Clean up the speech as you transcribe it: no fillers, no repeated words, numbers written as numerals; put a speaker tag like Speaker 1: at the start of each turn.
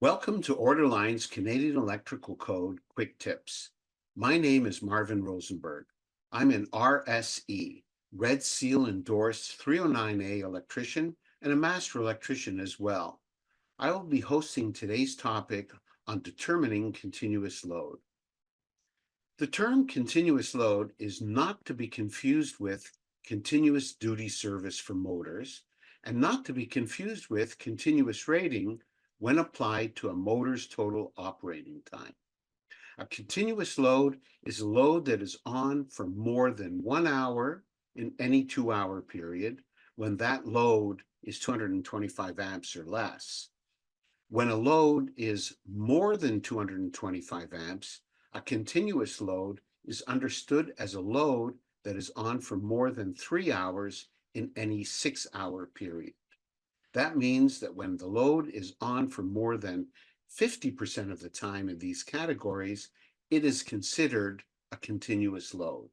Speaker 1: Welcome to Orderline's Canadian Electrical Code Quick Tips. My name is Marvin Rosenberg. I'm an RSE, Red Seal endorsed 309A electrician and a master electrician as well. I will be hosting today's topic on determining continuous load. The term continuous load is not to be confused with continuous duty service for motors and not to be confused with continuous rating when applied to a motor's total operating time. A continuous load is a load that is on for more than 1 hour in any 2 hour period when that load is 225 amps or less. When a load is more than 225 amps, a continuous load is understood as a load that is on for more than 3 hours in any 6 hour period. That means that when the load is on for more than 50% of the time in these categories, it is considered a continuous load.